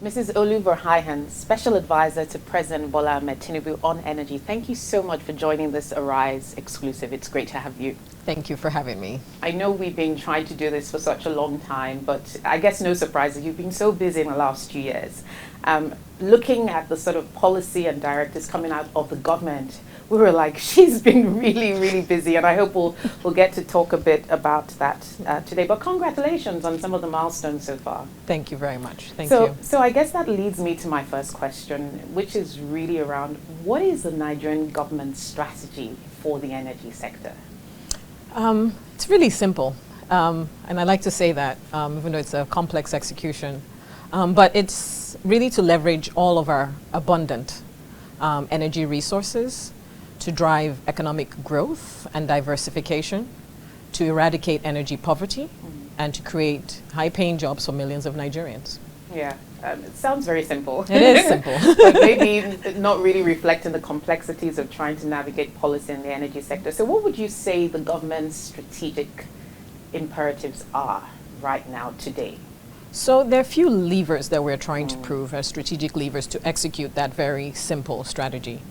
Mrs. Olu Verheijen, Special Advisor to President Bola Ahmed Tinubu on energy. Thank you so much for joining this Arise exclusive. It's great to have you. Thank you for having me. I know we've been trying to do this for such a long time, but I guess no surprises. You've been so busy in the last 2 years. Looking at the sort of policy and directives coming out of the government, we were like, she's been really, really busy, and I hope we'll get to talk a bit about that today. But congratulations on some of the milestones so far. Thank you very much. Thank you. So I guess that leads me to my first question, which is really around what is the Nigerian government's strategy for the energy sector? It's really simple, and I like to say that, even though it's a complex execution, but it's really to leverage all of our abundant energy resources to drive economic growth and diversification, to eradicate energy poverty, and to create high-paying jobs for millions of Nigerians. Yeah, it sounds very simple. It is simple. But maybe not really reflecting the complexities of trying to navigate policy in the energy sector. So what would you say the government's strategic imperatives are right now, today? So there are a few levers that we're trying to prove as strategic levers to execute that very simple strategy.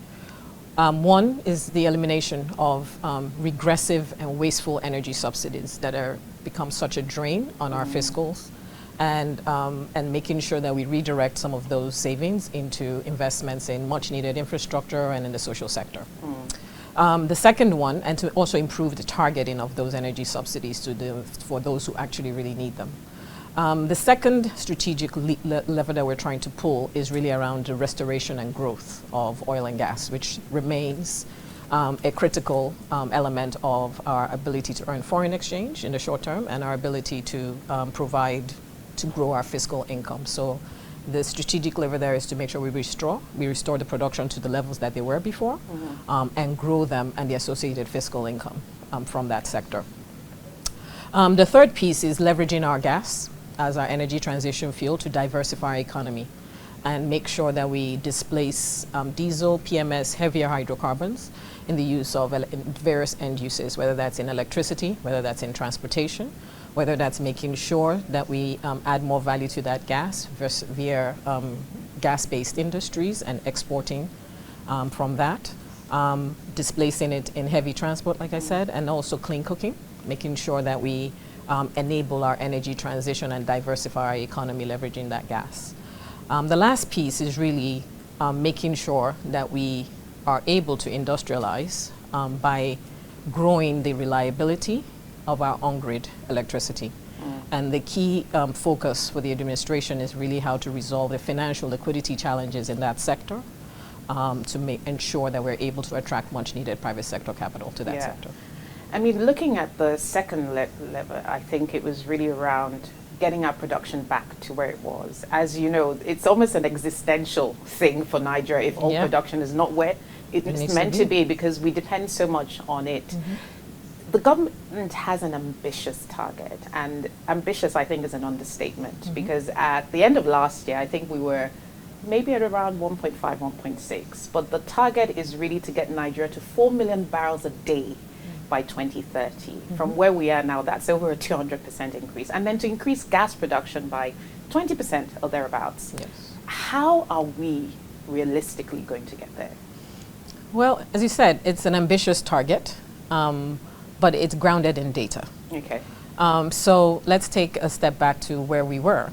One is the elimination of regressive and wasteful energy subsidies that are become such a drain on our fiscals, and making sure that we redirect some of those savings into investments in much needed infrastructure and in the social sector. The second one, and to also improve the targeting of those energy subsidies for those who actually really need them. The second strategic lever that we're trying to pull is really around the restoration and growth of oil and gas, which remains a critical element of our ability to earn foreign exchange in the short term and our ability to to grow our fiscal income. So the strategic lever there is to make sure we restore the production to the levels that they were before, and grow them and the associated fiscal income from that sector. The third piece is leveraging our gas as our energy transition fuel to diversify our economy and make sure that we displace diesel, PMS, heavier hydrocarbons in the use of in various end uses, whether that's in electricity, whether that's in transportation, whether that's making sure that we add more value to that gas via gas-based industries and exporting from that, displacing it in heavy transport, like I said, and also clean cooking, making sure that we enable our energy transition and diversify our economy leveraging that gas. The last piece is really making sure that we are able to industrialize by growing the reliability of our on-grid electricity. And the key focus for the administration is really how to resolve the financial liquidity challenges in that sector to ensure that we're able to attract much needed private sector capital to that sector. I mean, looking at the second lever, I think it was really around getting our production back to where it was. As you know, it's almost an existential thing for Nigeria if oil production is not where it's meant to be, because we depend so much on it. The government has an ambitious target, and ambitious, I think, is an understatement, because at the end of last year, I think we were maybe at around 1.5, 1.6, but the target is really to get Nigeria to 4 million barrels a day by 2030. From where we are now, that's over a 200% increase. And then to increase gas production by 20% or thereabouts. Yes. How are we realistically going to get there? Well, as you said, it's an ambitious target, but it's grounded in data. Okay. So let's take a step back to where we were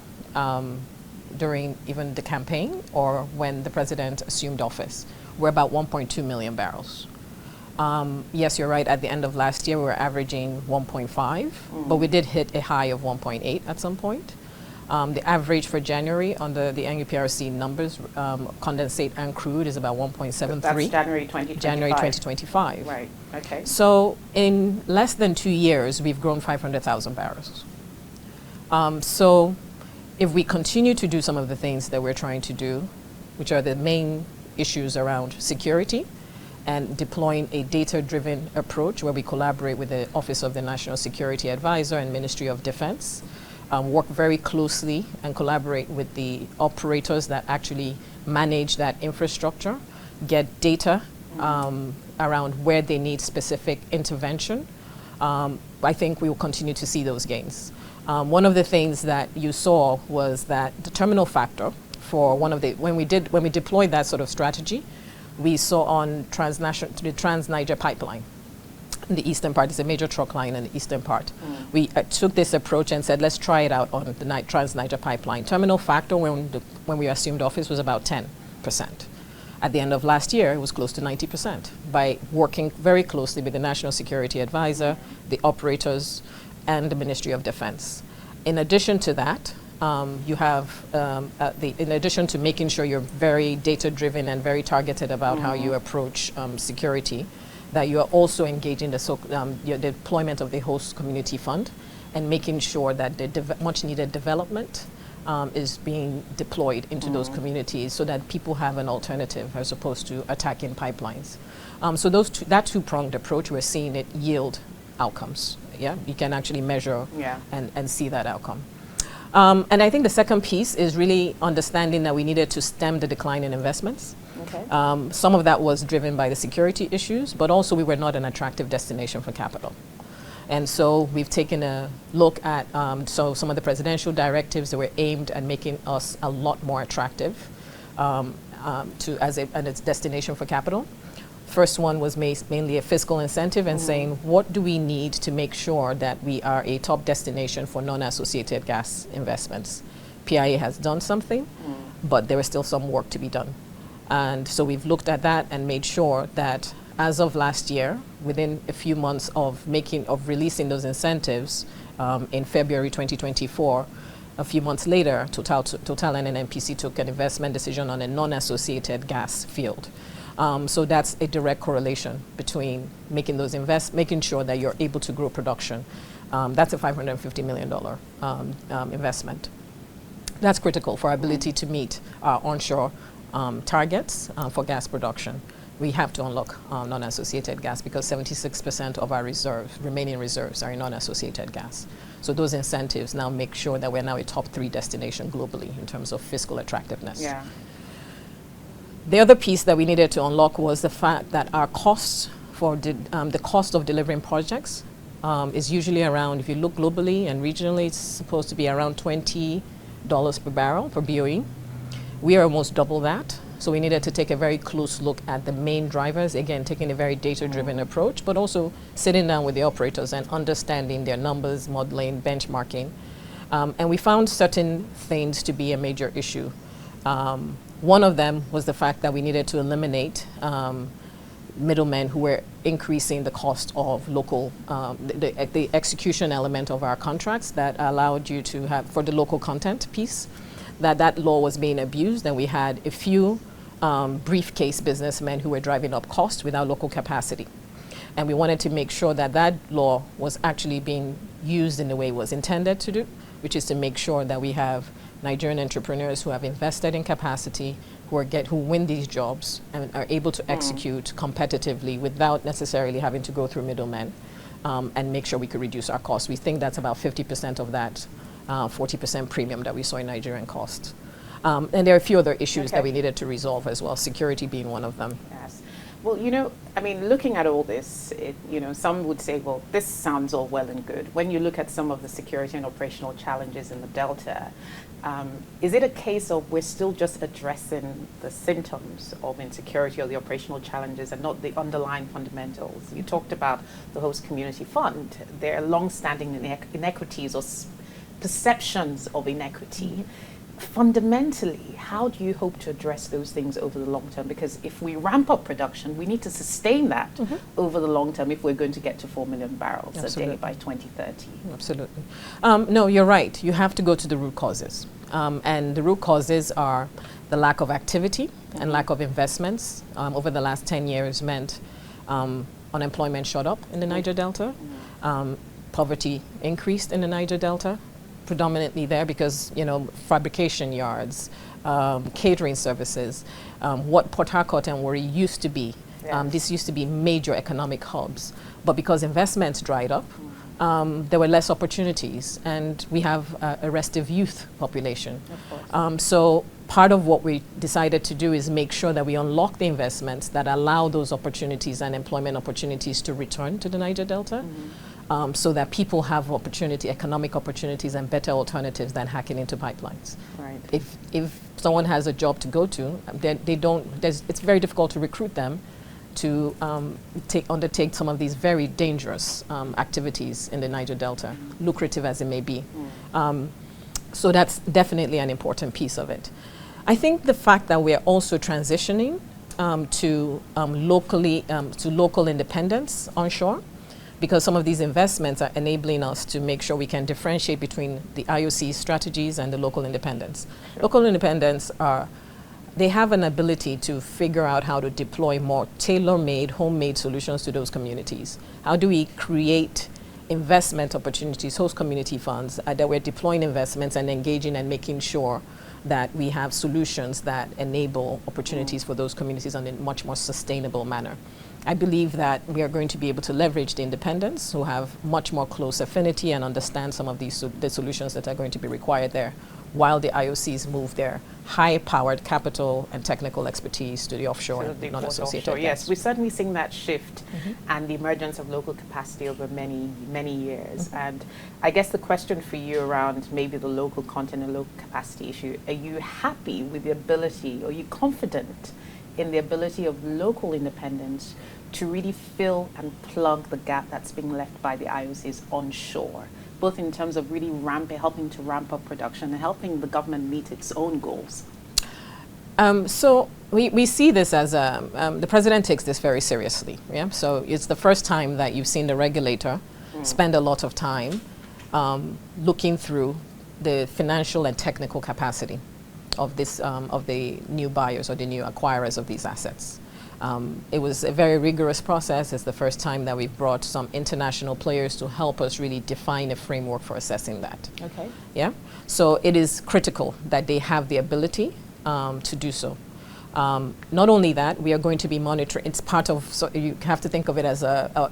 during even the campaign or when the president assumed office. We're about 1.2 million barrels. Yes, you're right. At the end of last year, we were averaging 1.5, but we did hit a high of 1.8 at some point. The average for January under the NUPRC numbers, condensate and crude, is about 1.73. That's January 2025. January 2025. Right, okay. So in less than 2 years, we've grown 500,000 barrels. So if we continue to do some of the things that we're trying to do, which are the main issues around security, and deploying a data-driven approach where we collaborate with the Office of the National Security Advisor and Ministry of Defense, work very closely and collaborate with the operators that actually manage that infrastructure, get data around where they need specific intervention. I think we will continue to see those gains. One of the things that you saw was that the terminal factor for one of the, when we deployed that sort of strategy, we saw on the Trans-Niger pipeline. In the eastern part, it's a major truck line in the eastern part. We took this approach and said, let's try it out on the Trans-Niger pipeline. Terminal factor when we assumed office was about 10%. At the end of last year, it was close to 90% by working very closely with the National Security Advisor, the operators, and the Ministry of Defense. In addition to that, you have, in addition to making sure you're very data-driven and very targeted about how you approach security, that you are also engaging the deployment of the host community fund and making sure that the much-needed development is being deployed into those communities so that people have an alternative as opposed to attacking pipelines. So that two-pronged approach, we're seeing it yield outcomes. Yeah, you can actually measure and see that outcome. And I think the second piece is really understanding that we needed to stem the decline in investments. Okay. Some of that was driven by the security issues, but also we were not an attractive destination for capital. And so we've taken a look at some of the presidential directives that were aimed at making us a lot more attractive as a destination for capital. First one was mainly a fiscal incentive and saying, what do we need to make sure that we are a top destination for non-associated gas investments? PIA has done something, but there is still some work to be done. And so we've looked at that and made sure that as of last year, within a few months of releasing those incentives in February 2024, a few months later, Total and NNPC took an investment decision on a non-associated gas field. So that's a direct correlation between making sure that you're able to grow production. That's a $550 million investment. That's critical for our ability to meet our onshore targets for gas production. We have to unlock non-associated gas because 76% of our remaining reserves are in non-associated gas. So those incentives now make sure that we're now a top 3 destination globally in terms of fiscal attractiveness. Yeah. The other piece that we needed to unlock was the fact that our costs for the cost of delivering projects is usually around, if you look globally and regionally, it's supposed to be around $20 per barrel for BOE. We are almost double that. So we needed to take a very close look at the main drivers, again, taking a very data-driven approach, but also sitting down with the operators and understanding their numbers, modeling, benchmarking. And we found certain things to be a major issue. One of them was the fact that we needed to eliminate middlemen who were increasing the cost of local, the execution element of our contracts that allowed you to have, for the local content piece, that law was being abused, and we had a few briefcase businessmen who were driving up costs without local capacity. And we wanted to make sure that that law was actually being used in the way it was intended to do, which is to make sure that we have Nigerian entrepreneurs who have invested in capacity, who win these jobs and are able to execute competitively without necessarily having to go through middlemen, and make sure we could reduce our costs. We think that's about 50% of that 40% premium that we saw in Nigerian costs. And there are a few other issues that we needed to resolve as well, security being one of them. Yes. Well, I mean, looking at all this, some would say, well, this sounds all well and good. When you look at some of the security and operational challenges in the Delta, is it a case of we're still just addressing the symptoms of insecurity or the operational challenges and not the underlying fundamentals? You talked about the host community fund. There are long-standing inequities or perceptions of inequity. Fundamentally, how do you hope to address those things over the long term? Because if we ramp up production, we need to sustain that over the long term if we're going to get to 4 million barrels a day by 2030. Absolutely. No, you're right. You have to go to the root causes. And the root causes are the lack of activity and lack of investments. Over the last 10 years meant unemployment shot up in the Niger Delta. Poverty increased in the Niger Delta. Predominantly there because, fabrication yards, catering services, what Port Harcourt and Warri used to be. This used to be major economic hubs. But because investments dried up, there were less opportunities. And we have a restive youth population. So part of what we decided to do is make sure that we unlock the investments that allow those opportunities and employment opportunities to return to the Niger Delta. so that people have opportunity, economic opportunities and better alternatives than hacking into pipelines. Right. If someone has a job to go to, it's very difficult to recruit them to undertake some of these very dangerous activities in the Niger Delta, lucrative as it may be. So that's definitely an important piece of it. I think the fact that we're also transitioning to local independence onshore, because some of these investments are enabling us to make sure we can differentiate between the IOC strategies and the local independence. Sure. Local independence they have an ability to figure out how to deploy more tailor-made, homemade solutions to those communities. How do we create investment opportunities, host community funds, that we're deploying investments and engaging and making sure that we have solutions that enable opportunities for those communities in a much more sustainable manner. I believe that we are going to be able to leverage the independents who have much more close affinity and understand some of the solutions that are going to be required there, while the IOCs move their high-powered capital and technical expertise to the offshore and non-associated gas. Yes, we've certainly seen that shift and the emergence of local capacity over many, many years. And I guess the question for you around maybe the local content and local capacity issue, are you happy with the ability, or are you confident in the ability of local independence to really fill and plug the gap that's being left by the IOCs onshore, both in terms of really helping to ramp up production and helping the government meet its own goals? So we see this as the president takes this very seriously. Yeah? So it's the first time that you've seen the regulator spend a lot of time looking through the financial and technical capacity of this of the new buyers or the new acquirers of these assets. It was a very rigorous process. It's the first time that we've brought some international players to help us really define a framework for assessing that. Okay. Yeah. So it is critical that they have the ability to do so. Not only that, we are going to be monitoring. It's part of, so you have to think of it as a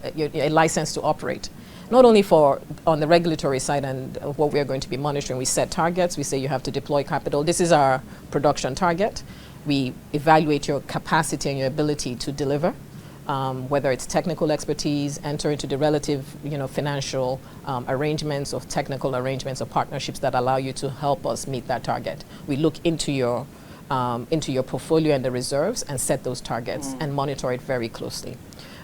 license to operate. Not only for on the regulatory side and what we are going to be monitoring, we set targets. We say you have to deploy capital. This is our production target. We evaluate your capacity and your ability to deliver, whether it's technical expertise, enter into the relative, financial arrangements or technical arrangements or partnerships that allow you to help us meet that target. We look into your portfolio and the reserves and set those targets and monitor it very closely.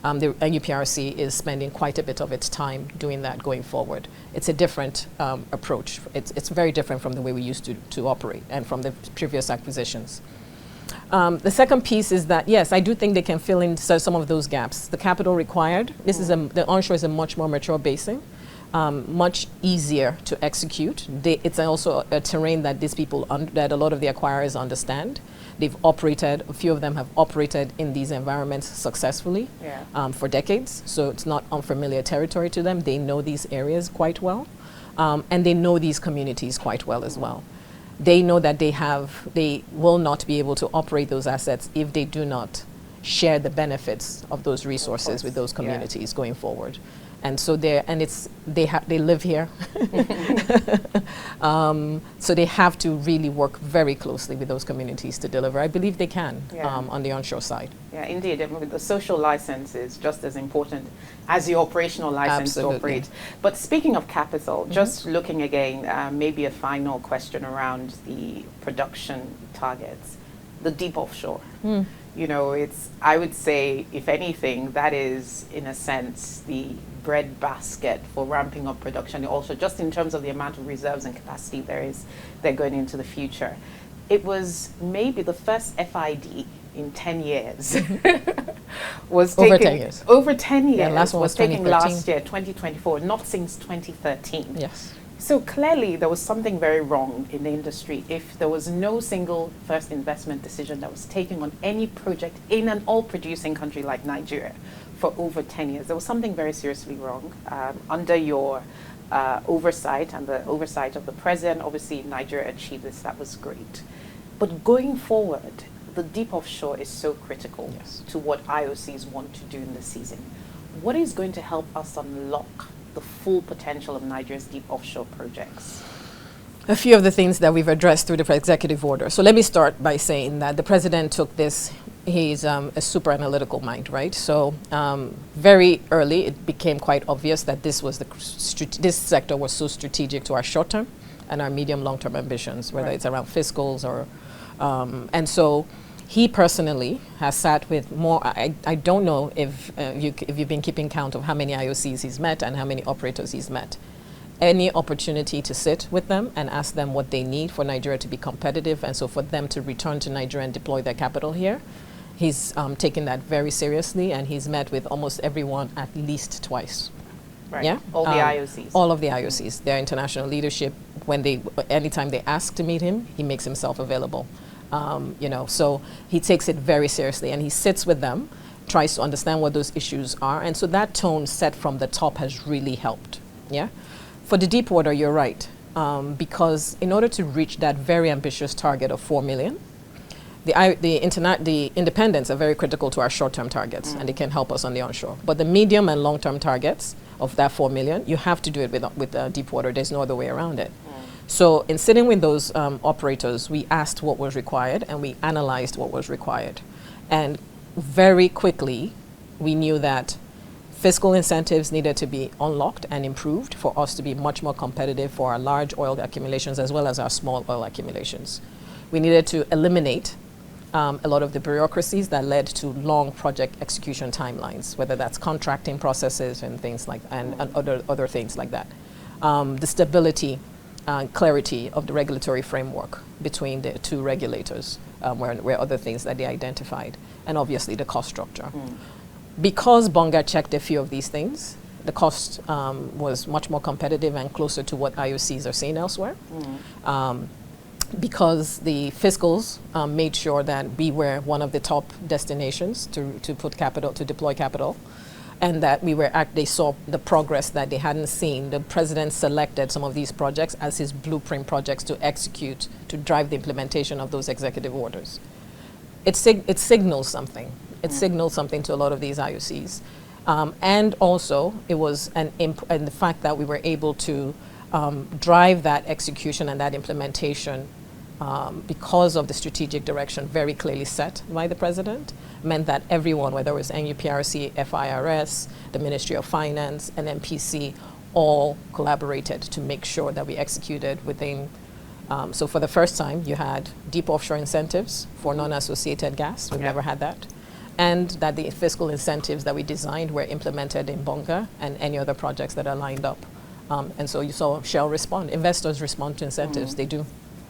The UPRC is spending quite a bit of its time doing that going forward. It's a different approach. It's very different from the way we used to operate and from the previous acquisitions. The second piece is that, yes, I do think they can fill in some of those gaps. The capital required, the onshore is a much more mature basin, much easier to execute. It's also a terrain that these people, that a lot of the acquirers understand. They've operated, a few of them have operated in these environments successfully for decades, so it's not unfamiliar territory to them. They know these areas quite well, and they know these communities quite well as well. They know that they will not be able to operate those assets if they do not share the benefits of those resources with those communities going forward. And so they live here. So they have to really work very closely with those communities to deliver. I believe they can on the onshore side. Yeah, indeed. I mean, the social license is just as important as the operational license to operate. But speaking of capital, just looking again, maybe a final question around the production targets, the deep offshore. I would say, if anything, that is, in a sense, the breadbasket for ramping up production, also just in terms of the amount of reserves and capacity they're going into the future. It was maybe the first FID in 10 years. was over 10 years. Over 10 years. Yeah, last one was taken last year, 2024, not since 2013. Yes. So clearly there was something very wrong in the industry if there was no single first investment decision that was taken on any project in an oil-producing country like Nigeria for over 10 years. There was something very seriously wrong. Under your oversight and the oversight of the president, obviously Nigeria achieved this, that was great. But going forward, the deep offshore is so critical to what IOCs want to do in the season. What is going to help us unlock the full potential of Nigeria's deep offshore projects? A few of the things that we've addressed through the executive order. So let me start by saying that the president took this he's a super analytical mind, right? So very early, it became quite obvious that this was this sector was so strategic to our short-term and our medium, long-term ambitions, whether it's around fiscals or, and so he personally has sat with more. I don't know if you've been keeping count of how many IOCs he's met and how many operators he's met. Any opportunity to sit with them and ask them what they need for Nigeria to be competitive, and so for them to return to Nigeria and deploy their capital here. He's taken that very seriously, and he's met with almost everyone at least twice. Right. Yeah, all the IOCs. All of the IOCs. Their international leadership. Anytime they ask to meet him, he makes himself available. You know, so he takes it very seriously, and he sits with them, tries to understand what those issues are, and so that tone set from the top has really helped. Yeah. For the deep water, you're right, because in order to reach that very ambitious target of 4 million, the independents are very critical to our short-term targets, and they can help us on the onshore. But the medium and long-term targets of that 4 million, you have to do it with deep water. There's no other way around it. So in sitting with those operators, we asked what was required, and we analyzed what was required. And very quickly, we knew that fiscal incentives needed to be unlocked and improved for us to be much more competitive for our large oil accumulations as well as our small oil accumulations. We needed to eliminate a lot of the bureaucracies that led to long project execution timelines, whether that's contracting processes and things like and other things like that. The stability and clarity of the regulatory framework between the two regulators were other things that they identified, and obviously the cost structure. Because Bonga checked a few of these things, the cost was much more competitive and closer to what IOCs are seeing elsewhere. Because the fiscals made sure that we were one of the top destinations to put capital, to deploy capital, and that they saw the progress that they hadn't seen. The president selected some of these projects as his blueprint projects to execute, to drive the implementation of those executive orders. It signals something. It signaled something to a lot of these IOCs. And also, it was and the fact that we were able to drive that execution and that implementation because of the strategic direction very clearly set by the president, meant that everyone, whether it was NUPRC, FIRS, the Ministry of Finance, and MPC, all collaborated to make sure that we executed within. So for the first time, you had deep offshore incentives for non-associated gas. We've never had that. And that the fiscal incentives that we designed were implemented in Bonga and any other projects that are lined up. And so you saw Shell respond. Investors respond to incentives. They do.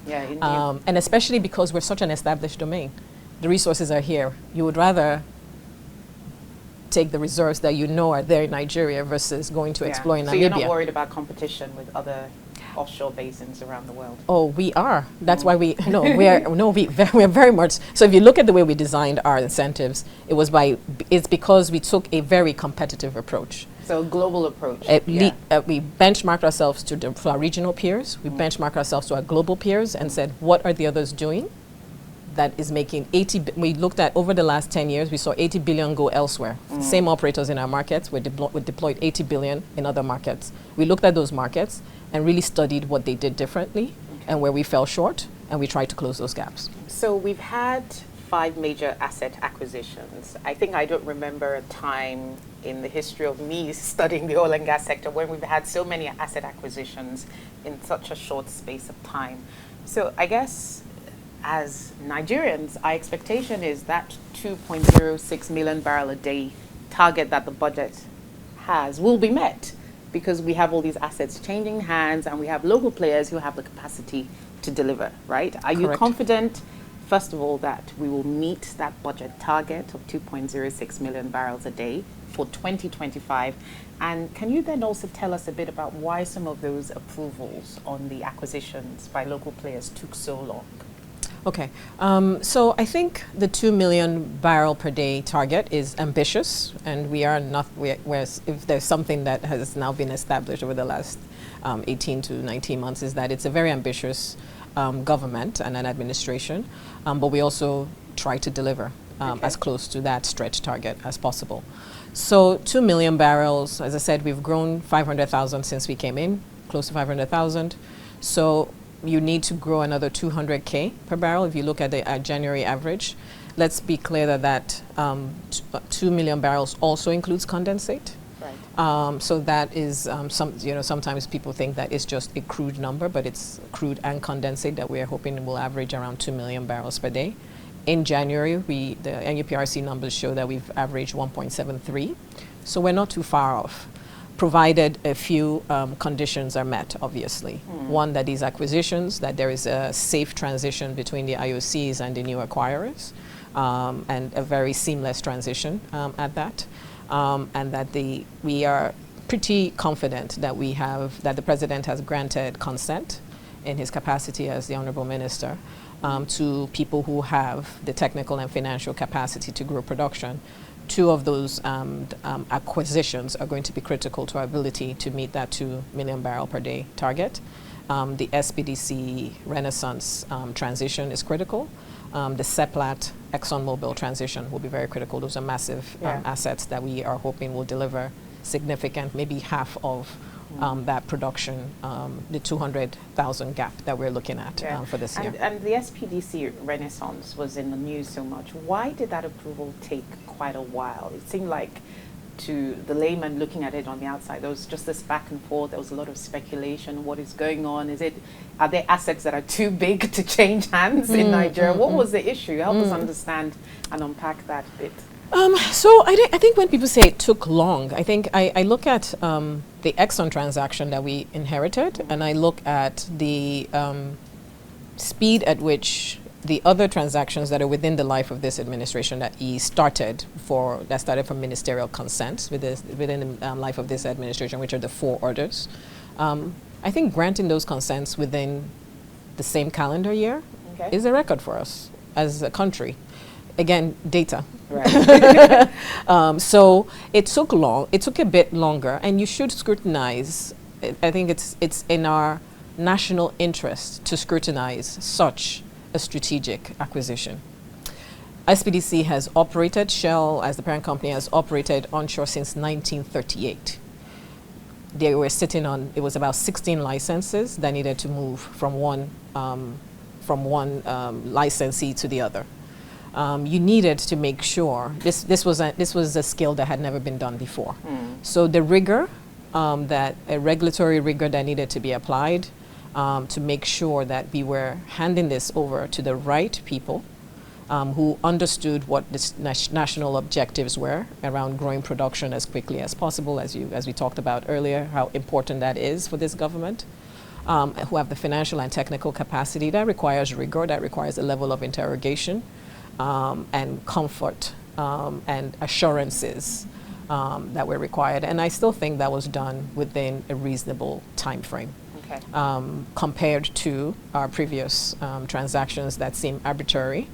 Yeah, indeed. And especially because we're such an established domain. The resources are here. You would rather take the reserves that you know are there in Nigeria versus going to explore in Namibia. So you're not worried about competition with other offshore basins around the world? Oh, we are. That's why we're very much. So if you look at the way we designed our incentives, it's because we took a very competitive approach. So a global approach. We benchmarked ourselves to our regional peers. We benchmarked ourselves to our global peers and said, what are the others doing that is making we looked at over the last 10 years, we saw 80 billion go elsewhere. Same operators in our markets, we deployed 80 billion in other markets. We looked at those markets and really studied what they did differently and where we fell short, and we tried to close those gaps. So we've had 5 major asset acquisitions. I think I don't remember a time in the history of me studying the oil and gas sector when we've had so many asset acquisitions in such a short space of time. So I guess as Nigerians, our expectation is that 2.06 million barrel a day target that the budget has will be met, because we have all these assets changing hands and we have local players who have the capacity to deliver, right? Are you confident, first of all, that we will meet that budget target of 2.06 million barrels a day for 2025? And can you then also tell us a bit about why some of those approvals on the acquisitions by local players took so long? Okay, so I think the 2 million barrel per day target is ambitious, and we are not, if there's something that has now been established over the last 18 to 19 months, is that it's a very ambitious government and an administration, but we also try to deliver as close to that stretch target as possible. So 2 million barrels, as I said, we've grown 500,000 since we came in, close to 500,000. So you need to grow another 200K per barrel if you look at the January average. let's be clear that 2 million barrels also includes condensate. Right. So that is sometimes people think that it's just a crude number, but it's crude and condensate that we are hoping will average around 2 million barrels per day. In January, the NUPRC numbers show that we've averaged 1.73, so we're not too far off, provided a few conditions are met, obviously. One, that these acquisitions, that there is a safe transition between the IOCs and the new acquirers, and a very seamless transition at that, and that we are pretty confident that that the President has granted consent in his capacity as the Honorable Minister to people who have the technical and financial capacity to grow production. Two of those acquisitions are going to be critical to our ability to meet that 2 million barrel per day target. The SPDC Renaissance transition is critical. The SEPLAT ExxonMobil transition will be very critical. Those are massive assets that we are hoping will deliver significant, maybe half of that production, the 200,000 gap that we're looking at for this year. And the SPDC Renaissance was in the news so much. Why did that approval take quite a while? It seemed like, to the layman looking at it on the outside, there was just this back and forth. There was a lot of speculation. What is going on? Are there assets that are too big to change hands in Nigeria? What was the issue? Help us understand and unpack that bit. So I think when people say it took long, I think I look at the Exxon transaction that we inherited, and I look at the speed at which the other transactions that are within the life of this administration that started from ministerial consent within the life of this administration, which are the 4 orders. I think granting those consents within the same calendar year is a record for us as a country. Again, data. Right. So it took long. It took a bit longer, and you should scrutinize. I think it's in our national interest to scrutinize such a strategic acquisition. SPDC has operated, Shell as the parent company has operated onshore since 1938. They were sitting on, it was about 16 licenses that needed to move from one licensee to the other. You needed to make sure this was a skill that had never been done before. So the rigor, a regulatory rigor that needed to be applied to make sure that we were handing this over to the right people who understood what the national objectives were around growing production as quickly as possible, as we talked about earlier, how important that is for this government. Who have the financial and technical capacity. That requires rigor, that requires a level of interrogation. And comfort and assurances that were required. And I still think that was done within a reasonable time frame. Okay. Compared to our previous transactions that seem arbitrary,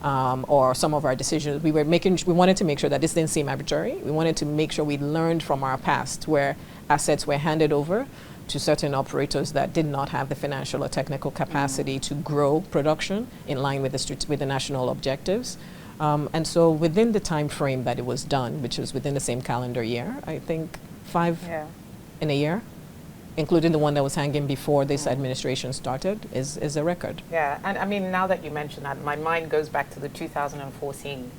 or some of our decisions. We wanted to make sure that this didn't seem arbitrary. We wanted to make sure we learned from our past where assets were handed over to certain operators that did not have the financial or technical capacity to grow production in line with the national objectives. And so within the time frame that it was done, which was within the same calendar year, I think 5 in a year, including the one that was hanging before this administration started, is a record. Yeah, and I mean, now that you mention that, my mind goes back to the 2014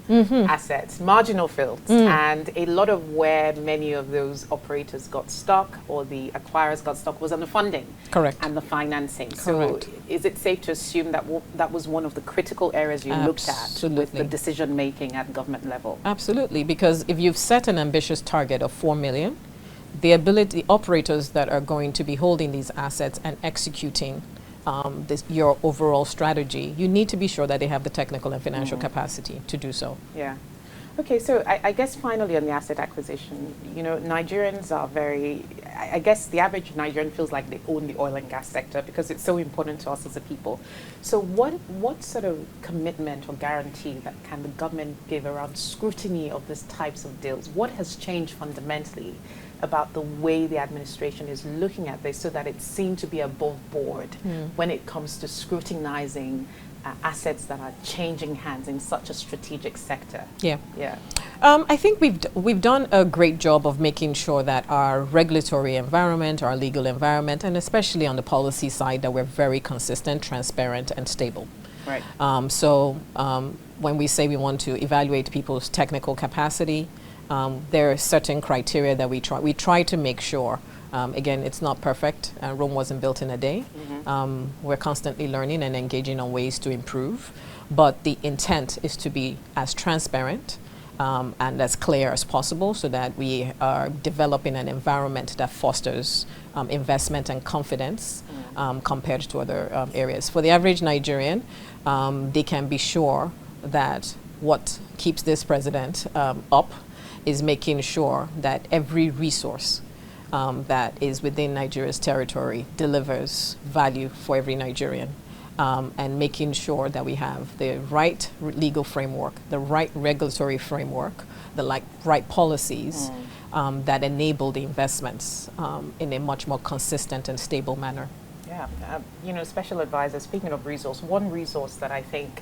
assets, marginal fields, and a lot of where many of those operators got stuck or the acquirers got stuck was on the funding. Correct. And the financing. Correct. So is it safe to assume that that was one of the critical areas you looked at with the decision making at government level? Absolutely, because if you've set an ambitious target of 4 million, the operators that are going to be holding these assets and executing your overall strategy, you need to be sure that they have the technical and financial capacity to do so. Yeah. Okay, so I guess finally on the asset acquisition, Nigerians are I guess the average Nigerian feels like they own the oil and gas sector because it's so important to us as a people. So what sort of commitment or guarantee that can the government give around scrutiny of these types of deals? What has changed fundamentally about the way the administration is looking at this so that it seems to be above board when it comes to scrutinizing assets that are changing hands in such a strategic sector? Yeah. I think we've done a great job of making sure that our regulatory environment, our legal environment, and especially on the policy side, that we're very consistent, transparent, and stable. Right. When we say we want to evaluate people's technical capacity, there are certain criteria that we try to make sure. Again, it's not perfect. Rome wasn't built in a day. We're constantly learning and engaging on ways to improve. But the intent is to be as transparent and as clear as possible so that we are developing an environment that fosters investment and confidence compared to other areas. For the average Nigerian, they can be sure that what keeps this president up is making sure that every resource that is within Nigeria's territory delivers value for every Nigerian. And making sure that we have the right legal framework, the right regulatory framework, the right policies that enable the investments in a much more consistent and stable manner. Yeah, special advisor, speaking of resource, one resource that I think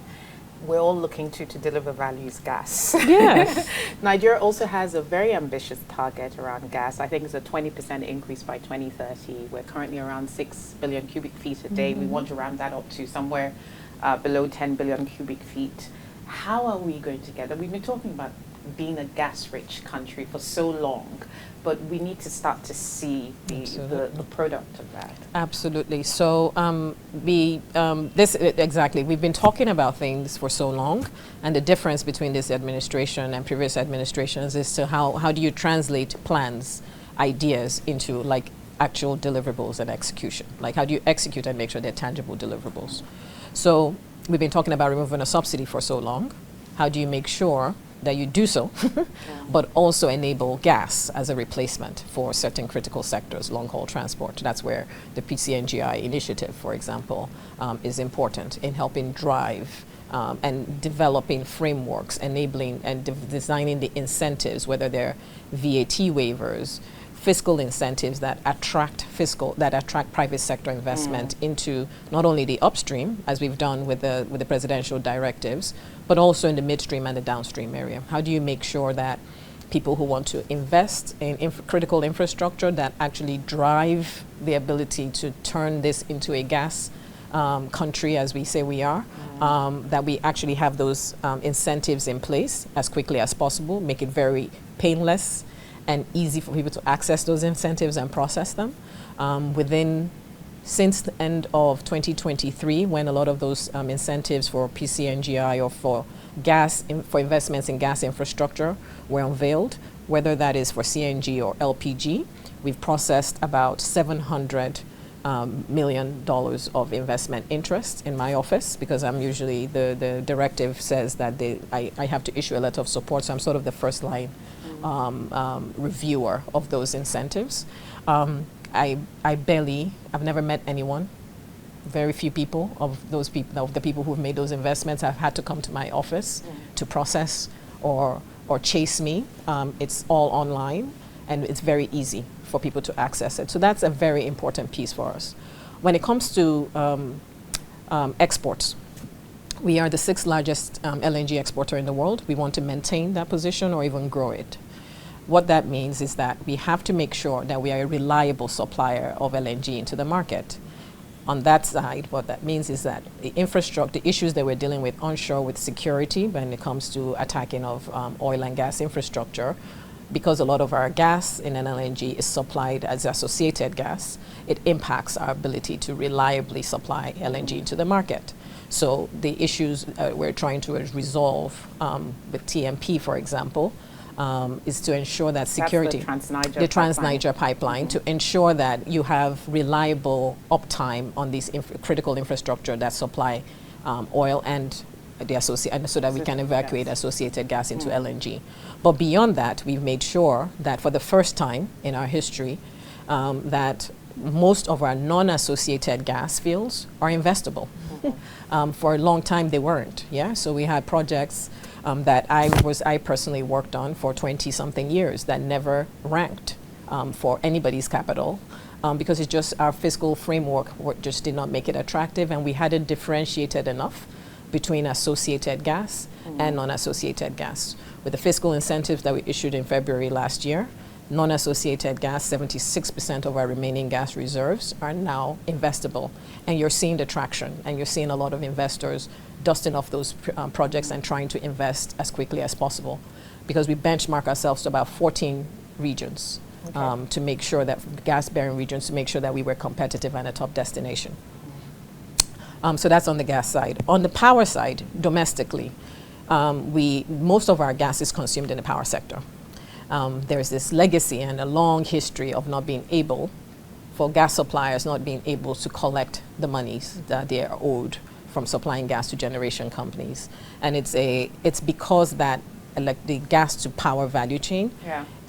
we're all looking to deliver value is gas. Yes. Nigeria also has a very ambitious target around gas. I think it's a 20% increase by 2030. We're currently around 6 billion cubic feet a day. We want to ramp that up to somewhere below 10 billion cubic feet. How are we going to get there? We've been talking about being a gas-rich country for so long, but we need to start to see the product of that. Absolutely. So exactly. We've been talking about things for so long, and the difference between this administration and previous administrations is to how do you translate plans, ideas into actual deliverables and execution? How do you execute and make sure they're tangible deliverables? So we've been talking about removing a subsidy for so long. How do you make sure that you do so, but also enable gas as a replacement for certain critical sectors, long-haul transport? That's where the PCNGI initiative, for example, is important in helping drive and developing frameworks, enabling and designing the incentives, whether they're VAT waivers, fiscal incentives that attract private sector investment into not only the upstream, as we've done with the presidential directives, but also in the midstream and the downstream area. How do you make sure that people who want to invest in critical infrastructure that actually drive the ability to turn this into a gas country, as we say we are, that we actually have those incentives in place as quickly as possible, make it very painless and easy for people to access those incentives and process them. Since the end of 2023, when a lot of those incentives for PCNGI or for for investments in gas infrastructure were unveiled, whether that is for CNG or LPG, we've processed about $700 million of investment interest in my office, because I'm usually, the directive says that I have to issue a letter of support, so I'm sort of the first line reviewer of those incentives. I've never met anyone. Very few people of the people who've made those investments have had to come to my office to process or chase me. It's all online, and it's very easy for people to access it. So that's a very important piece for us. When it comes to exports, we are the 6th largest LNG exporter in the world. We want to maintain that position or even grow it. What that means is that we have to make sure that we are a reliable supplier of LNG into the market. On that side, what that means is that the issues that we're dealing with onshore with security when it comes to attacking of oil and gas infrastructure, because a lot of our gas in an LNG is supplied as associated gas, it impacts our ability to reliably supply LNG into the market. So the issues we're trying to resolve with TMP, for example, is to ensure that security, the Trans-Niger pipeline, to ensure that you have reliable uptime on these critical infrastructure that supply oil and so that we can evacuate associated gas into LNG. But beyond that, we've made sure that for the first time in our history, that most of our non-associated gas fields are investable. For a long time, they weren't. Yeah, so we had projects that I personally worked on for 20-something years that never ranked for anybody's capital, because it's just our fiscal framework just did not make it attractive, and we hadn't differentiated enough between associated gas and non-associated gas. With the fiscal incentives that we issued in February last year, non-associated gas, 76% of our remaining gas reserves are now investable. And you're seeing the traction, and you're seeing a lot of investors dusting off those projects and trying to invest as quickly as possible, because we benchmark ourselves to about 14 regions to make sure that gas-bearing regions, to make sure that we were competitive and a top destination. So that's on the gas side. On the power side, domestically, most of our gas is consumed in the power sector. There's this legacy and a long history of not being able, for gas suppliers not being able to collect the monies that they are owed from supplying gas to generation companies. And it's because that the gas to power value chain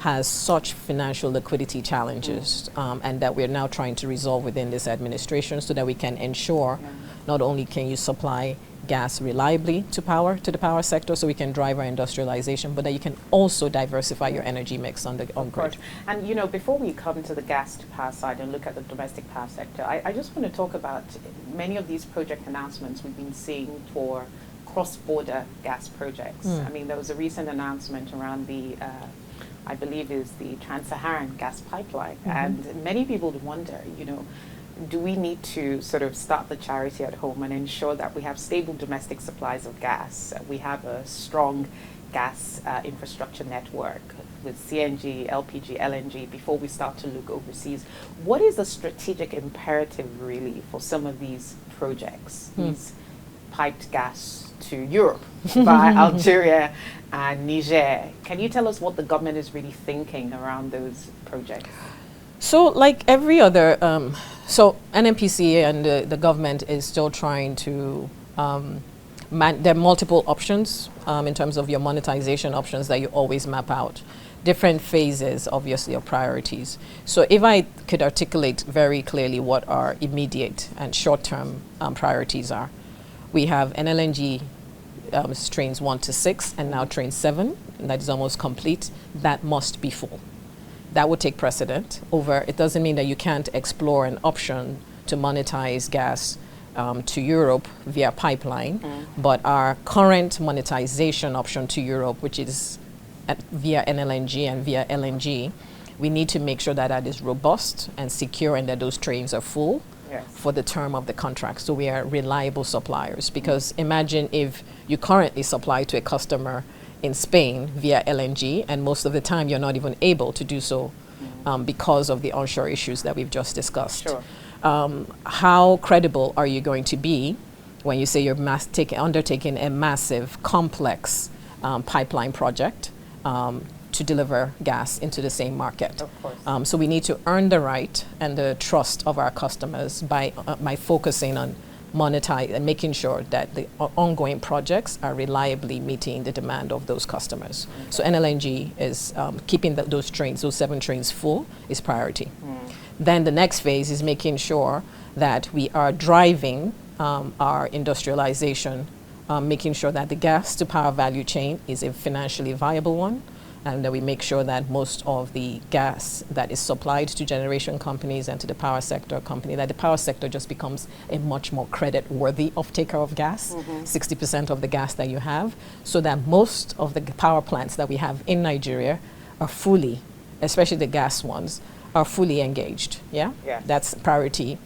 has such financial liquidity challenges, and that we're now trying to resolve within this administration, so that we can ensure not only can you supply gas reliably to the power sector, so we can drive our industrialization, but that you can also diversify your energy mix on grid. And you know, before we come to the gas to power side and look at the domestic power sector, I just want to talk about many of these project announcements we've been seeing for cross-border gas projects. I mean, there was a recent announcement around the I believe is the Trans-Saharan gas pipeline, and many people would wonder, you know, do we need to sort of start the charity at home and ensure that we have stable domestic supplies of gas? We have a strong gas infrastructure network with CNG, LPG, LNG before we start to look overseas. What is the strategic imperative really for some of these projects, these piped gas to Europe by Algeria and Niger? Can you tell us what the government is really thinking around those projects? So like every other, so NNPC and the government is still trying to, there are multiple options in terms of your monetization options that you always map out. Different phases, obviously, of priorities. So if I could articulate very clearly what our immediate and short-term priorities are. We have NLNG trains 1 to 6 and now train 7, and that is almost complete. That must be full. That would take precedent over. It doesn't mean that you can't explore an option to monetize gas to Europe via pipeline, but our current monetization option to Europe, which is via NLNG and via LNG, we need to make sure that that is robust and secure, and that those trains are full for the term of the contract. So we are reliable suppliers, because imagine if you currently supply to a customer in Spain via LNG, and most of the time you're not even able to do so because of the onshore issues that we've just discussed. Sure. How credible are you going to be when you say you're undertaking a massive, complex pipeline project to deliver gas into the same market? Of course. So we need to earn the right and the trust of our customers by focusing on monetize and making sure that the ongoing projects are reliably meeting the demand of those customers. So NLNG is keeping those trains, those 7 trains full, is priority. Then the next phase is making sure that we are driving our industrialization, making sure that the gas to power value chain is a financially viable one, and that we make sure that most of the gas that is supplied to generation companies and to the power sector company, that the power sector just becomes a much more credit-worthy off-taker of gas, 60% of the gas that you have, so that most of the power plants that we have in Nigeria are fully, especially the gas ones, are fully engaged. Yeah? That's priority,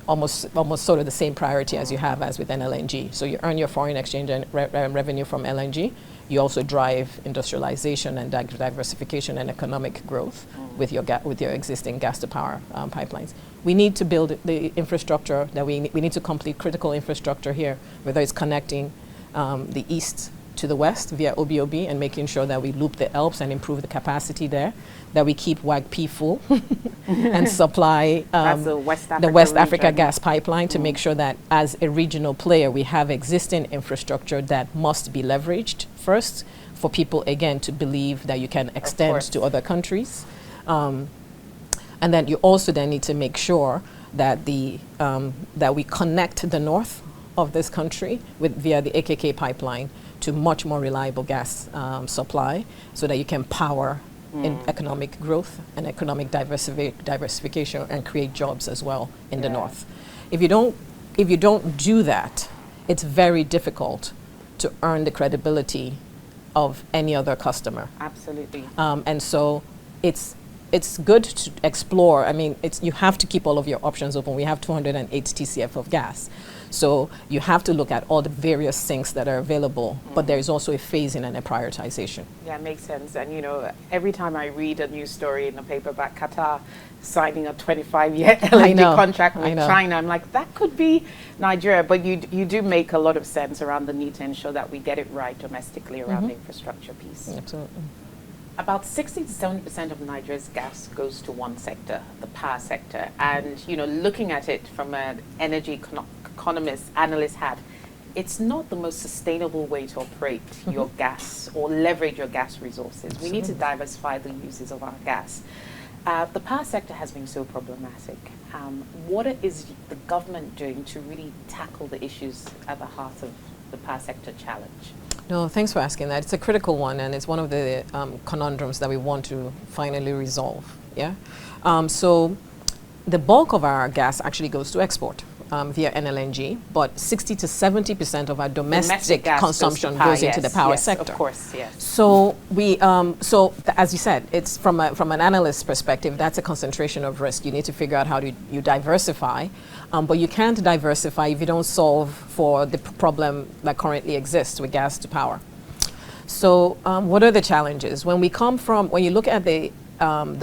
almost sort of the same priority as you have as with NLNG. So you earn your foreign exchange and revenue from LNG. You also drive industrialization and diversification and economic growth with your existing gas to power pipelines. We need to build the infrastructure that we need to complete critical infrastructure here, whether it's connecting the east to the west via OBOB and making sure that we loop the Alps and improve the capacity there, that we keep WAGP full and supply the West Africa gas pipeline to make sure that as a regional player we have existing infrastructure that must be leveraged first for people, again, to believe that you can extend to other countries. And then you also then need to make sure that that we connect the north of this country via the AKK pipeline to much more reliable gas supply, so that you can power in economic growth and economic diversification and create jobs as well in the north. If you don't do that, it's very difficult to earn the credibility of any other customer. Absolutely. And so it's good to explore. I mean, you have to keep all of your options open. We have 208 TCF of gas. So you have to look at all the various sinks that are available, but there is also a phasing and a prioritization. Yeah, it makes sense. And, you know, every time I read a news story in the paper about Qatar signing a 25-year LNG contract with China, I'm like, that could be Nigeria. But you do make a lot of sense around the need to ensure that we get it right domestically around the infrastructure piece. Absolutely. About 60 to 70% of Nigeria's gas goes to one sector, the power sector. And, you know, looking at it from an energy economist, analyst hat, it's not the most sustainable way to operate your gas or leverage your gas resources. We need to diversify the uses of our gas. The power sector has been so problematic. What is the government doing to really tackle the issues at the heart of the power sector challenge? No, thanks for asking that. It's a critical one, and it's one of the conundrums that we want to finally resolve. Yeah. So the bulk of our gas actually goes to export via NLNG, but 60 to 70% of our domestic consumption goes into the power sector. Of course, yes. So we, as you said, it's from an analyst's perspective, that's a concentration of risk. You need to figure out how you diversify, but you can't diversify if you don't solve for the problem that currently exists with gas to power. So what are the challenges? When you look at the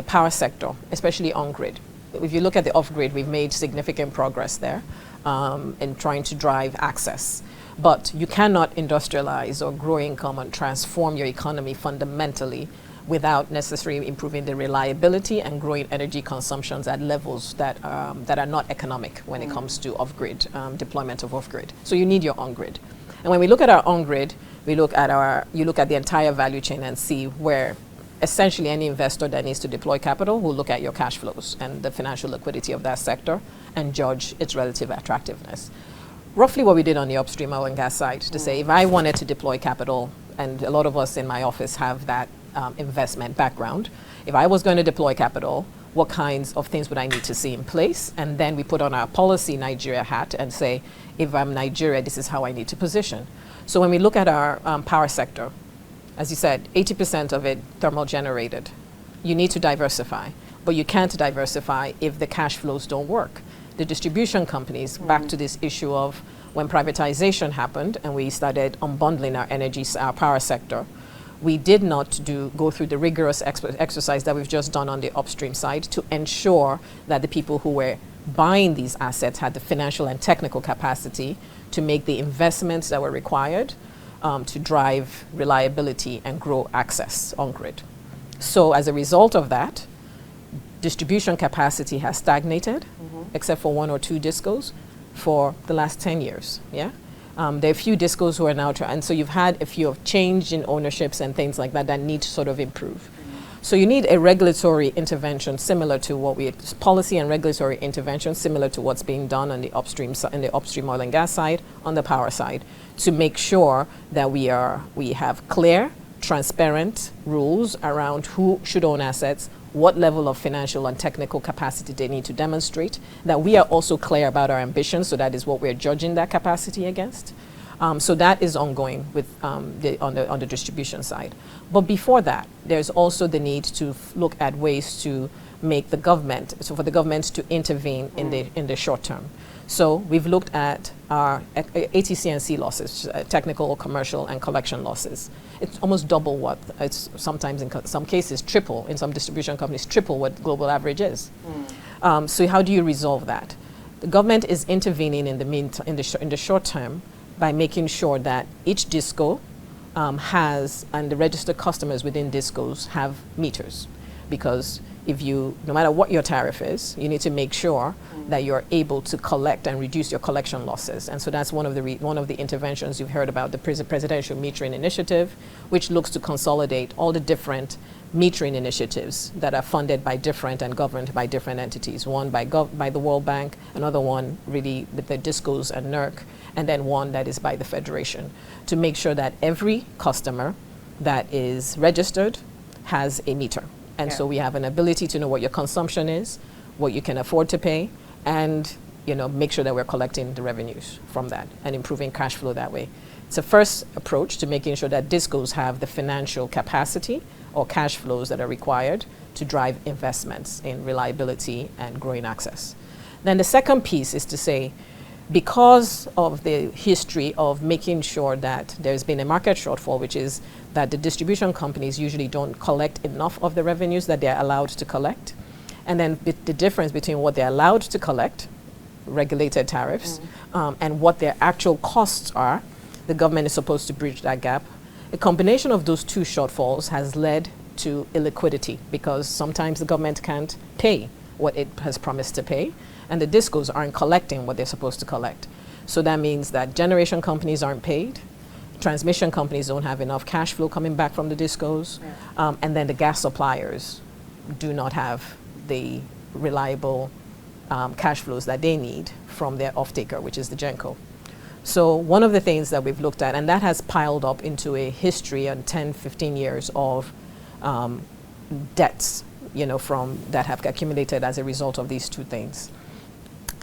power sector, especially on-grid, if you look at the off-grid, we've made significant progress there in trying to drive access. But you cannot industrialize or grow income and transform your economy fundamentally without necessarily improving the reliability and growing energy consumptions at levels that are not economic when it comes to off-grid, deployment of off-grid. So you need your on-grid. And when we look at our on-grid, you look at the entire value chain and see where essentially any investor that needs to deploy capital will look at your cash flows and the financial liquidity of that sector and judge its relative attractiveness. Roughly what we did on the upstream oil and gas side to say, if I wanted to deploy capital, and a lot of us in my office have that investment background, if I was going to deploy capital, what kinds of things would I need to see in place? And then we put on our policy Nigeria hat and say, if I'm Nigeria, this is how I need to position. So when we look at our power sector, as you said, 80% of it thermal generated. You need to diversify, but you can't diversify if the cash flows don't work. The distribution companies, back to this issue of when privatization happened and we started unbundling our power sector, we did not go through the rigorous exercise that we've just done on the upstream side to ensure that the people who were buying these assets had the financial and technical capacity to make the investments that were required to drive reliability and grow access on grid. So as a result of that, distribution capacity has stagnated, except for one or two discos, for the last 10 years. Yeah, there are a few discos who are now and so you've had a few of change in ownerships and things like that need to sort of improve. So you need a regulatory intervention similar to policy and regulatory intervention similar to what's being done on the upstream oil and gas side, on the power side, to make sure that we have clear, transparent rules around who should own assets, what level of financial and technical capacity they need to demonstrate, that we are also clear about our ambitions, so that is what we're judging that capacity against. So that is ongoing with on the distribution side. But before that, there's also the need to look at ways to make for the government to intervene in the short term. So we've looked at our ATC&C losses, technical, commercial, and collection losses. It's almost double what it's sometimes in some cases triple, in some distribution companies triple what global average is. So how do you resolve that? The government is intervening in the short term by making sure that each disco and the registered customers within discos have meters, because no matter what your tariff is, you need to make sure that you're able to collect and reduce your collection losses. And so that's one of the interventions you've heard about, the presidential metering initiative, which looks to consolidate all the different metering initiatives that are funded by different and governed by different entities. One by the World Bank, another one really with the DISCOs and NERC, and then one that is by the Federation, to make sure that every customer that is registered has a meter. And so we have an ability to know what your consumption is, what you can afford to pay, and make sure that we're collecting the revenues from that and improving cash flow that way. It's a first approach to making sure that DISCOs have the financial capacity or cash flows that are required to drive investments in reliability and growing access. Then the second piece is to say, because of the history of making sure that there's been a market shortfall, which is that the distribution companies usually don't collect enough of the revenues that they're allowed to collect, and then the difference between what they're allowed to collect, regulated tariffs, and what their actual costs are, the government is supposed to bridge that gap. A combination of those two shortfalls has led to illiquidity, because sometimes the government can't pay what it has promised to pay, and the DISCOs aren't collecting what they're supposed to collect. So that means that generation companies aren't paid, transmission companies don't have enough cash flow coming back from the DISCOs, and then the gas suppliers do not have the reliable cash flows that they need from their off-taker, which is the GENCO. So one of the things that we've looked at, and that has piled up into a history on 10, 15 years of debts, from that have accumulated as a result of these two things,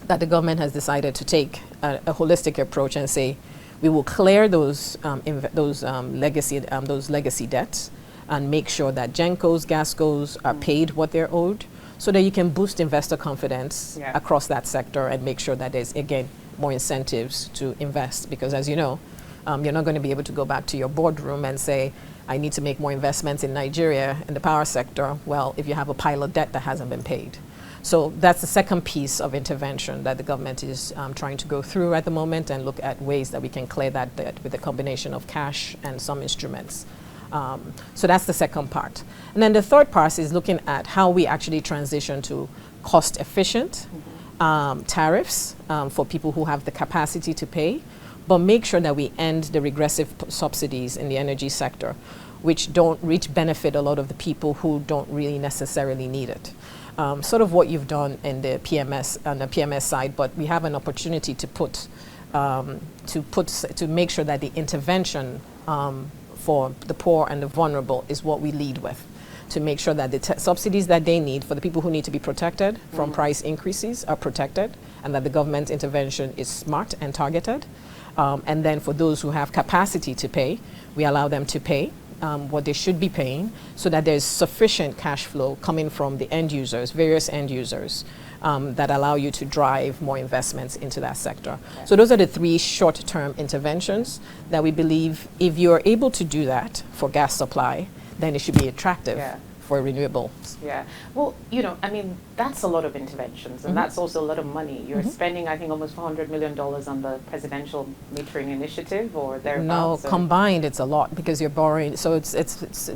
that the government has decided to take a holistic approach and say, we will clear those legacy debts and make sure that GENCOs, GASCOs are paid what they're owed, so that you can boost investor confidence across that sector and make sure that there's, again, more incentives to invest. Because as you know, you're not going to be able to go back to your boardroom and say, I need to make more investments in Nigeria in the power sector, well, if you have a pile of debt that hasn't been paid. So that's the second piece of intervention that the government is trying to go through at the moment, and look at ways that we can clear that debt with a combination of cash and some instruments. So that's the second part. And then the third part is looking at how we actually transition to cost-efficient tariffs for people who have the capacity to pay, but make sure that we end the regressive subsidies in the energy sector, which benefit a lot of the people who don't really necessarily need it. Sort of what you've done in the PMS, on the PMS side, but we have an opportunity to make sure that the intervention for the poor and the vulnerable is what we lead with, to make sure that the subsidies that they need for the people who need to be protected from price increases are protected, and that the government intervention is smart and targeted. And then for those who have capacity to pay, we allow them to pay what they should be paying, so that there's sufficient cash flow coming from the end users, various end users, that allow you to drive more investments into that sector. Okay. So those are the three short-term interventions that we believe, if you're able to do that for gas supply, then it should be attractive for renewables. Yeah. Well, that's a lot of interventions, and that's also a lot of money. You're spending, I think, almost $400 million on the presidential metering initiative, or thereabouts. No, combined it's a lot, because you're borrowing. So it's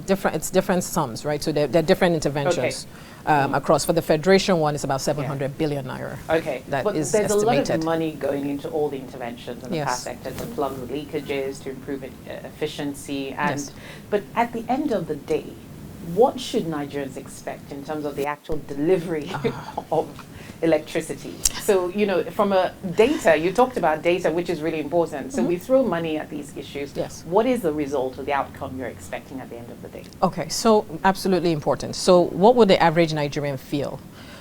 different sums, right? So they're different interventions. Across. For the federation one, it's about 700 billion naira. Okay, but there's estimated. A lot of money going into all the interventions in the power sector to plug the leakages, to improve efficiency, but at the end of the day, what should Nigerians expect in terms of the actual delivery of electricity? So, from a data, you talked about data, which is really important. So we throw money at these issues. Yes. What is the result or the outcome you're expecting at the end of the day? Okay, so absolutely important. So what would the average Nigerian feel?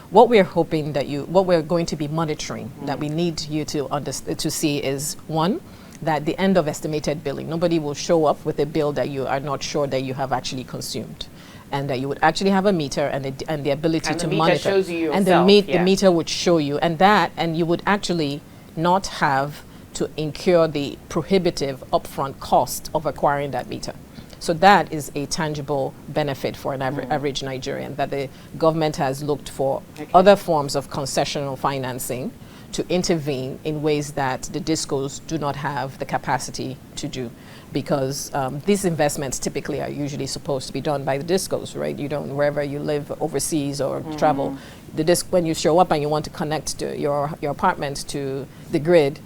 What we're hoping what we're going to be monitoring, that we need you to see is, one, that the end of estimated billing, nobody will show up with a bill that you are not sure that you have actually consumed, and that you would actually have a meter and the ability to monitor. Shows you yourself, and the meter would show you, and you would actually not have to incur the prohibitive upfront cost of acquiring that meter. So that is a tangible benefit for an average Nigerian, that the government has looked for other forms of concessional financing to intervene in ways that the DISCOs do not have the capacity to do, because these investments typically are usually supposed to be done by the DISCOs, right? You don't, wherever you live overseas or travel, when you show up and you want to connect to your apartment to the grid,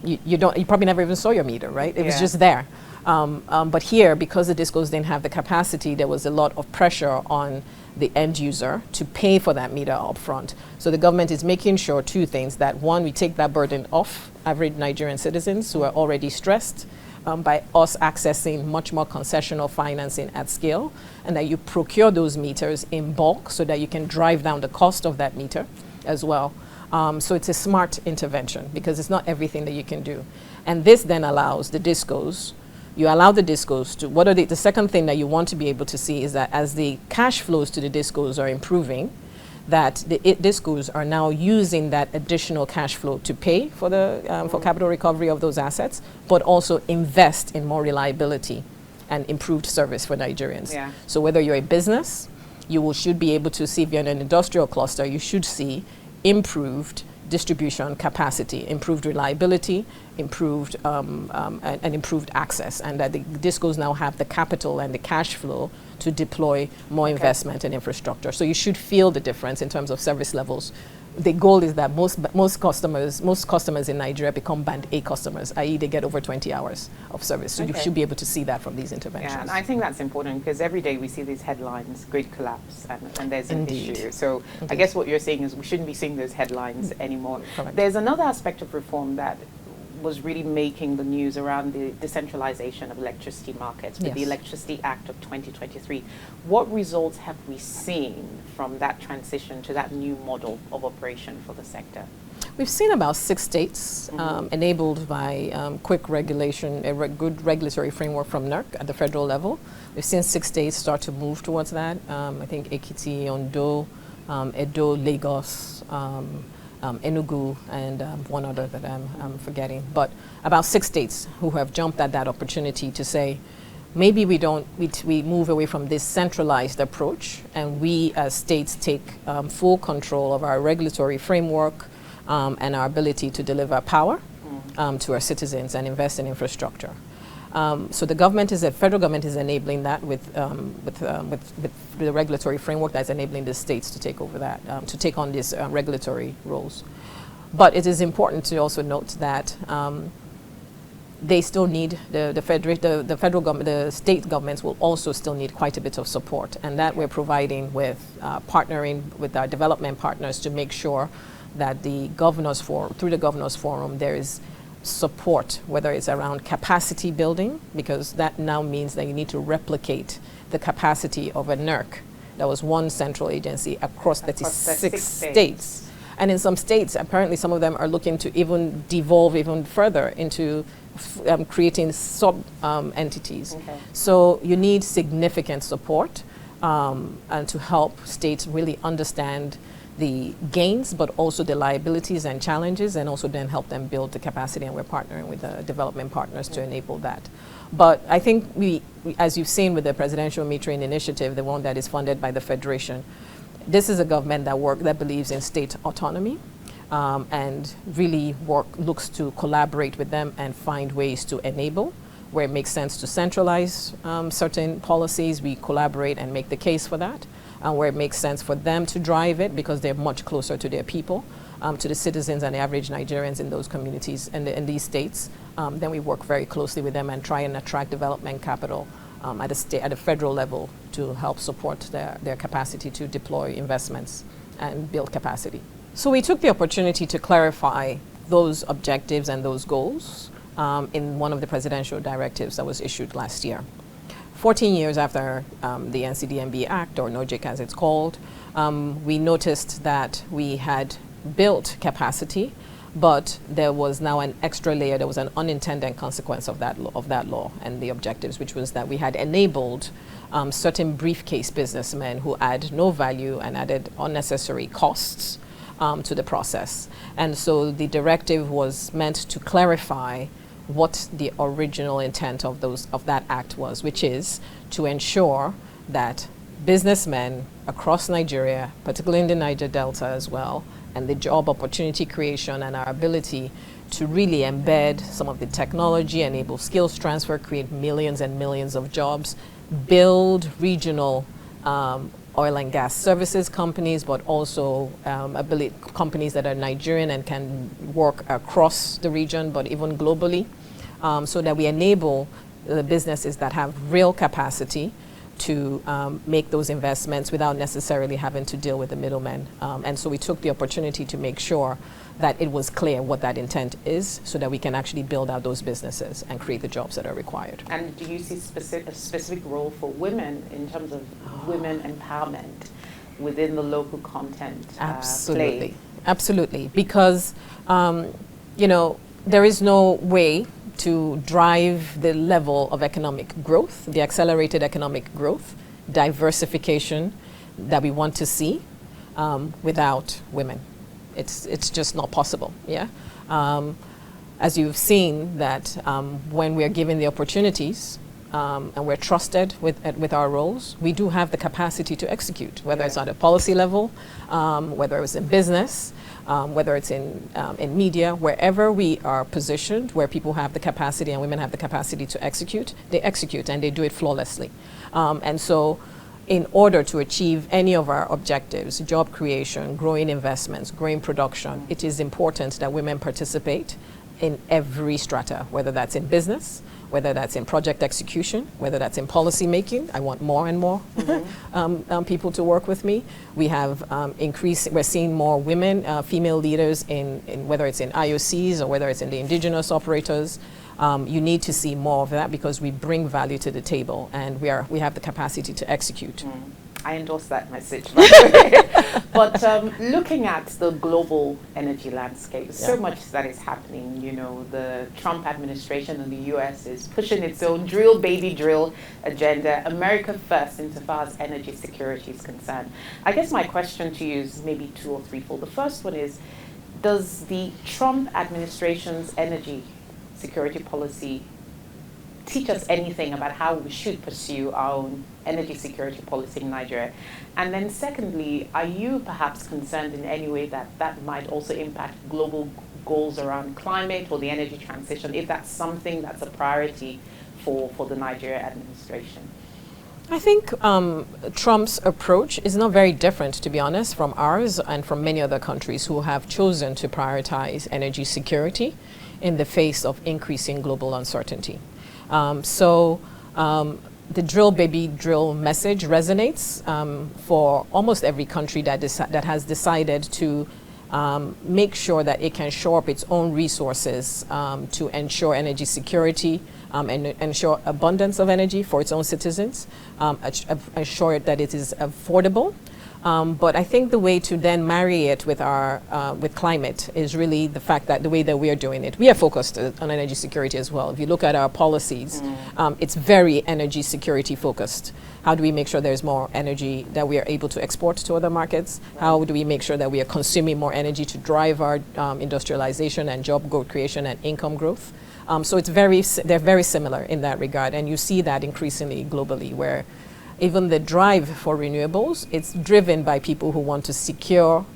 you probably never even saw your meter, right? It was just there. But here, because the DISCOs didn't have the capacity, there was a lot of pressure on the end user to pay for that meter upfront. So the government is making sure two things: that one, we take that burden off average Nigerian citizens who are already stressed by us accessing much more concessional financing at scale, and that you procure those meters in bulk so that you can drive down the cost of that meter as well. So it's a smart intervention because it's not everything that you can do. And this then allows the discos, you allow the discos to, what are the second thing that you want to be able to see is that as the cash flows to the discos are improving, that the discos are now using that additional cash flow to pay for the for capital recovery of those assets, but also invest in more reliability and improved service for Nigerians. Yeah. So whether you're a business, should be able to see, if you're in an industrial cluster, you should see improved distribution capacity, improved reliability, improved and improved access, and that the discos now have the capital and the cash flow to deploy more investment in infrastructure. So you should feel the difference in terms of service levels. The goal is that most customers in Nigeria become Band A customers, i.e. they get over 20 hours of service. So you should be able to see that from these interventions. Yeah, and I think that's important because every day we see these headlines, grid collapse, and there's an issue. So I guess what you're saying is we shouldn't be seeing those headlines anymore. Correct. There's another aspect of reform that was really making the news around the decentralization of electricity markets with the Electricity Act of 2023. What results have we seen from that transition to that new model of operation for the sector? We've seen about 6 states enabled by quick regulation, a good regulatory framework from NERC at the federal level. We've seen 6 states start to move towards that. I think Ekiti, Ondo, Edo, Lagos, Enugu, and one other that I'm forgetting. But about 6 states who have jumped at that opportunity to say, maybe we move away from this centralized approach, and we as states take full control of our regulatory framework and our ability to deliver power to our citizens and invest in infrastructure. So the federal government is enabling that with the regulatory framework that's enabling the states to take over that, to take on these regulatory roles. But it is important to also note that they still need the federal government, the state governments will also still need quite a bit of support, and that we're providing with partnering with our development partners to make sure that through the governors forum, there is support, whether it's around capacity building, because that now means that you need to replicate the capacity of a NERC. That was one central agency across 36 states. And in some states, apparently some of them are looking to even devolve even further into creating sub-entities. So you need significant support and to help states really understand the gains, but also the liabilities and challenges, and also then help them build the capacity, and we're partnering with the development partners to enable that. But I think we, as you've seen with the Presidential Metering Initiative, the one that is funded by the Federation, this is a government that believes in state autonomy and really looks to collaborate with them and find ways to enable. Where it makes sense to centralize certain policies, we collaborate and make the case for that. Where it makes sense for them to drive it because they're much closer to their people, to the citizens and the average Nigerians in those communities and in these states, then we work very closely with them and try and attract development capital at a federal level to help support their capacity to deploy investments and build capacity. So we took the opportunity to clarify those objectives and those goals in one of the presidential directives that was issued last year. 14 years after the NCDMB Act, or NOJIC as it's called, we noticed that we had built capacity, but there was now an extra layer. There was an unintended consequence of that law and the objectives, which was that we had enabled certain briefcase businessmen who add no value and added unnecessary costs to the process. And so the directive was meant to clarify what the original intent of that act was, which is to ensure that businessmen across Nigeria, particularly in the Niger Delta as well, and the job opportunity creation and our ability to really embed some of the technology, enable skills transfer, create millions and millions of jobs, build regional oil and gas services companies, but also companies that are Nigerian and can work across the region, but even globally, so that we enable the businesses that have real capacity to make those investments without necessarily having to deal with the middlemen. And so we took the opportunity to make sure that it was clear what that intent is, so that we can actually build out those businesses and create the jobs that are required. And do you see a specific role for women in terms of women empowerment within the local content? Absolutely. absolutely. Because, you know, there is no way to drive the level of economic growth, the accelerated economic growth, diversification that we want to see without women. It's just not possible, yeah? As you've seen that when we're given the opportunities and we're trusted with our roles, we do have the capacity to execute, whether it's at a policy level, whether it's in business, whether it's in media, wherever we are positioned, where people have the capacity and women have the capacity to execute, they execute and they do it flawlessly. And so in order to achieve any of our objectives, job creation, growing investments, growing production, it is important that women participate in every strata, whether that's in business, whether that's in project execution, whether that's in policy making. I want more and more people to work with me. We have we're seeing more women, female leaders in whether it's in IOCs or whether it's in the indigenous operators. You need to see more of that because we bring value to the table and we have the capacity to execute. I endorse that message, by the way. But looking at the global energy landscape, so much that is happening. You know, the Trump administration in the US is pushing its own drill, baby, drill agenda, America first insofar as energy security is concerned. I guess my question to you is maybe two or threefold. The first one is, does the Trump administration's energy security policy teach us anything about how we should pursue our own energy security policy in Nigeria? And then secondly, are you perhaps concerned in any way that that might also impact global goals around climate or the energy transition, if that's something that's a priority for the Nigeria administration? I think Trump's approach is not very different, to be honest, from ours and from many other countries who have chosen to prioritize energy security in the face of increasing global uncertainty. The drill, baby, drill message resonates for almost every country that has decided to make sure that it can shore up its own resources to ensure energy security and ensure abundance of energy for its own citizens, ensure that it is affordable. But I think the way to then marry it with with climate is really the fact that the way that we are doing it, we are focused on energy security as well. If you look at our policies, it's very energy security focused. How do we make sure there's more energy that we are able to export to other markets? How do we make sure that we are consuming more energy to drive our industrialization and job growth creation and income growth? So they're very similar in that regard, and you see that increasingly globally, where even the drive for renewables, it's driven by people who want to secure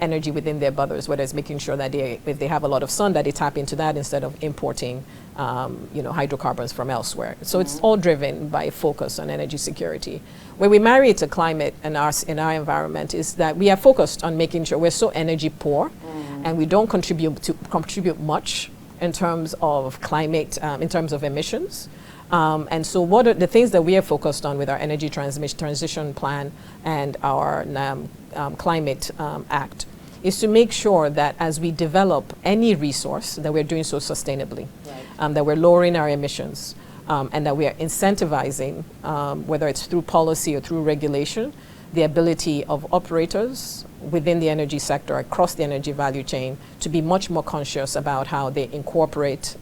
energy within their borders, whether it's making sure that if they have a lot of sun, that they tap into that instead of importing hydrocarbons from elsewhere. So it's all driven by focus on energy security. Where we marry it to climate in our environment is that we are focused on making sure we're so energy poor and we don't contribute much in terms of climate, in terms of emissions. And so what are the things that we are focused on with our energy transition plan and our climate act is to make sure that as we develop any resource that we're doing so sustainably, that we're lowering our emissions, and that we are incentivizing, whether it's through policy or through regulation, the ability of operators within the energy sector across the energy value chain to be much more conscious about how they incorporate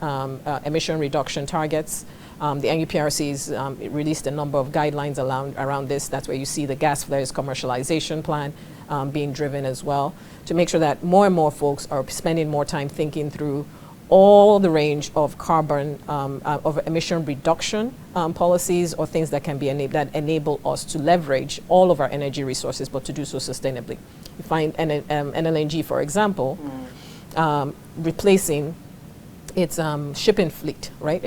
emission reduction targets. The NUPRC's released a number of guidelines around this. That's where you see the gas flares commercialization plan being driven as well, to make sure that more and more folks are spending more time thinking through all the range of carbon, of emission reduction policies or things that can be that enable us to leverage all of our energy resources, but to do so sustainably. You find NLNG, for example, replacing its shipping fleet, right?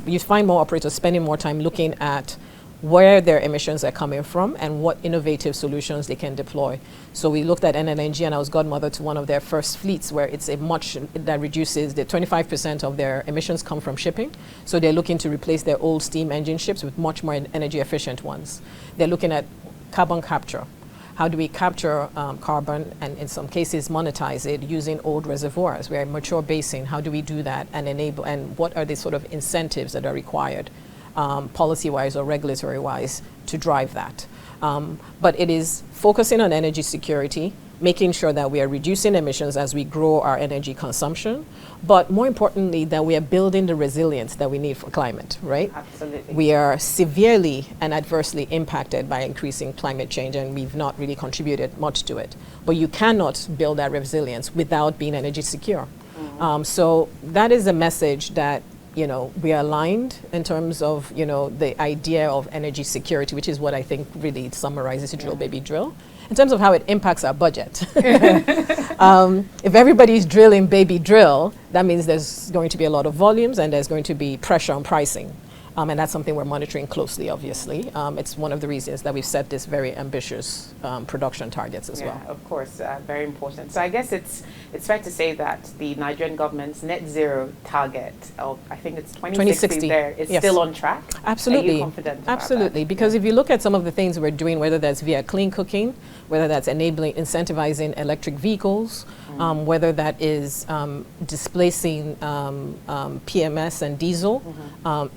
You find more operators spending more time looking at where their emissions are coming from and what innovative solutions they can deploy. So we looked at NLNG, and I was godmother to one of their first fleets where it's that reduces the 25% of their emissions come from shipping. So they're looking to replace their old steam engine ships with much more energy efficient ones. They're looking at carbon capture. How do we capture carbon and in some cases monetize it using old reservoirs? We're a mature basin. How do we do that and enable, and what are the sort of incentives that are required policy-wise or regulatory-wise to drive that? But it is focusing on energy security making sure that we are reducing emissions as we grow our energy consumption, but more importantly, that we are building the resilience that we need for climate, right? Absolutely. We are severely and adversely impacted by increasing climate change, and we've not really contributed much to it. But you cannot build that resilience without being energy secure. So that is a message that, you know, we are aligned in terms of, you know, the idea of energy security, which is what I think really summarizes drill, baby, drill. In terms of how it impacts our budget. If everybody's drilling baby drill, that means there's going to be a lot of volumes and there's going to be pressure on pricing. And that's something we're monitoring closely, obviously. It's one of the reasons that we've set this very ambitious production targets as well. Of course, very important. So I guess it's fair to say that the Nigerian government's net zero target of, I think it's 2060 there, is still on track? Absolutely. Are you confident about Absolutely, that? because if you look at some of the things we're doing, whether that's via clean cooking, whether that's incentivizing electric vehicles, whether that is displacing PMS and diesel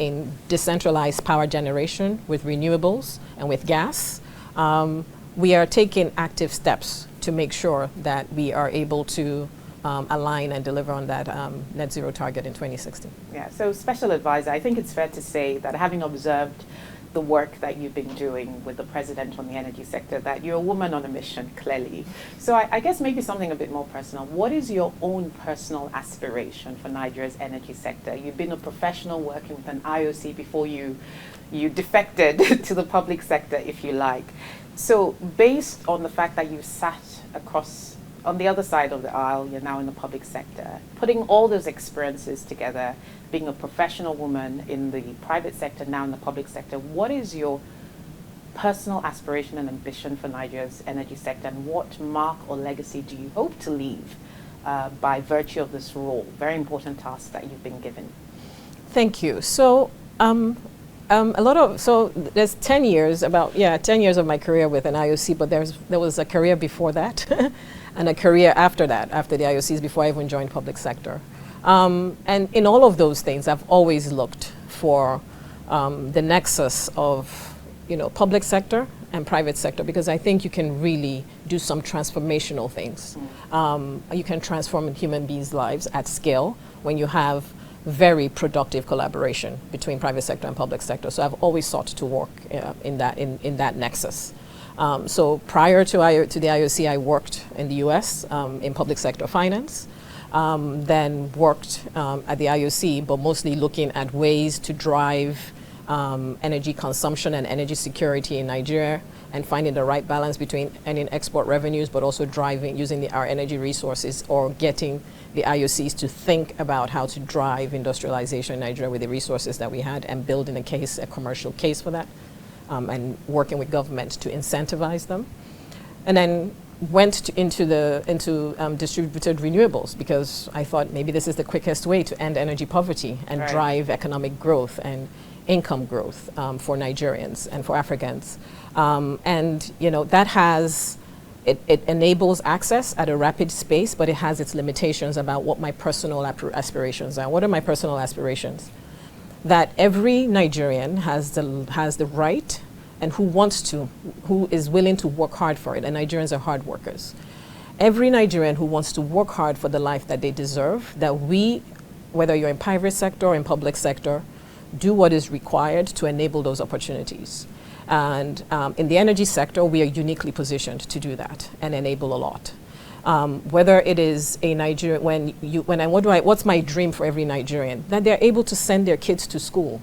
in decentralized power generation with renewables and with gas, we are taking active steps to make sure that we are able to align and deliver on that net zero target in 2060. Yeah, so Special Advisor, I think it's fair to say that having observed the work that you've been doing with the president on the energy sector, that you're a woman on a mission, clearly. So I guess maybe something a bit more personal. What is your own personal aspiration for Nigeria's energy sector? You've been a professional working with an IOC before you defected to the public sector, if you like. So based on the fact that you sat across on the other side of the aisle, you're now in the public sector, putting all those experiences together, being a professional woman in the private sector, now in the public sector, what is your personal aspiration and ambition for Nigeria's energy sector, and what mark or legacy do you hope to leave by virtue of this role, very important task that you've been given? Thank you. So there's 10 years, 10 years of my career with an IOC, but there was a career before that and a career after that, after the IOCs, before I even joined public sector. And in all of those things, I've always looked for the nexus of, you know, public sector and private sector, because I think you can really do some transformational things. You can transform human beings' lives at scale when you have very productive collaboration between private sector and public sector. So I've always sought to work in that nexus. So prior to the IOC, I worked in the US in public sector finance, then worked at the IOC, but mostly looking at ways to drive energy consumption and energy security in Nigeria, and finding the right balance between earning export revenues, but also using our energy resources, or getting the IOCs to think about how to drive industrialization in Nigeria with the resources that we had, and building a commercial case for that, and working with government to incentivize them. And then went into distributed renewables, because I thought maybe this is the quickest way to end energy poverty and drive economic growth and income growth for Nigerians and for Africans. And you know, it enables access at a rapid pace, but it has its limitations about what my personal aspirations are. What are my personal aspirations? That every Nigerian has the right, and who is willing to work hard for it, and Nigerians are hard workers. Every Nigerian who wants to work hard for the life that they deserve, that we, whether you're in private sector or in public sector, do what is required to enable those opportunities. And in the energy sector, we are uniquely positioned to do that and enable a lot. Whether it is a Nigerian, what's my dream for every Nigerian? That they're able to send their kids to school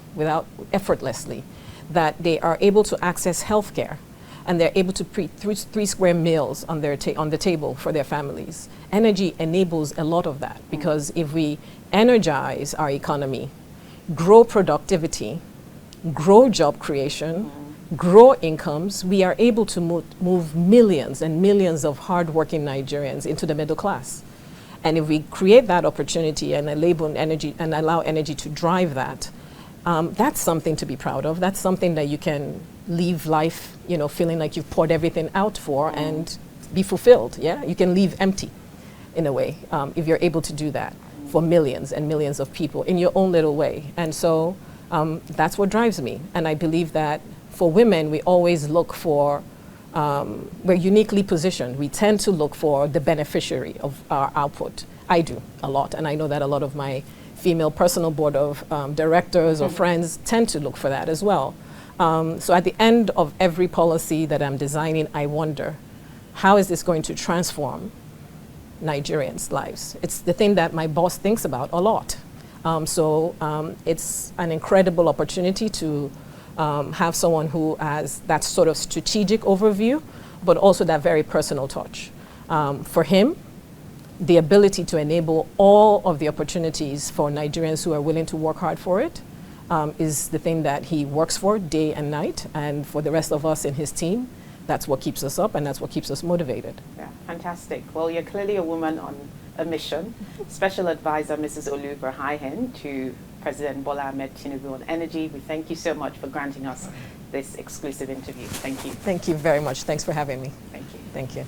effortlessly, that they are able to access healthcare, and they're able to put three square meals on the table for their families. Energy enables a lot of that, because if we energize our economy, grow productivity, grow job creation, grow incomes, we are able to move millions and millions of hardworking Nigerians into the middle class. And if we create that opportunity and allow energy to drive that, that's something to be proud of. That's something that you can leave life, you know, feeling like you've poured everything out for and be fulfilled. Yeah, you can leave empty, in a way, if you're able to do that for millions and millions of people in your own little way. And so that's what drives me. And I believe that for women, we always look for we're uniquely positioned. We tend to look for the beneficiary of our output. I do a lot, and I know that a lot of my female personal board of directors or friends tend to look for that as well. So at the end of every policy that I'm designing, I wonder, how is this going to transform Nigerians' lives? It's the thing that my boss thinks about a lot. It's an incredible opportunity to have someone who has that sort of strategic overview, but also that very personal touch. For him, the ability to enable all of the opportunities for Nigerians who are willing to work hard for it is the thing that he works for day and night. And for the rest of us in his team, that's what keeps us up and that's what keeps us motivated. Yeah, fantastic. Well, you're clearly a woman on a mission. Special Advisor Mrs. Olu Verheijen to President Bola Ahmed Tinubu on energy. We thank you so much for granting us this exclusive interview. Thank you. Thank you very much. Thanks for having me. Thank you. Thank you.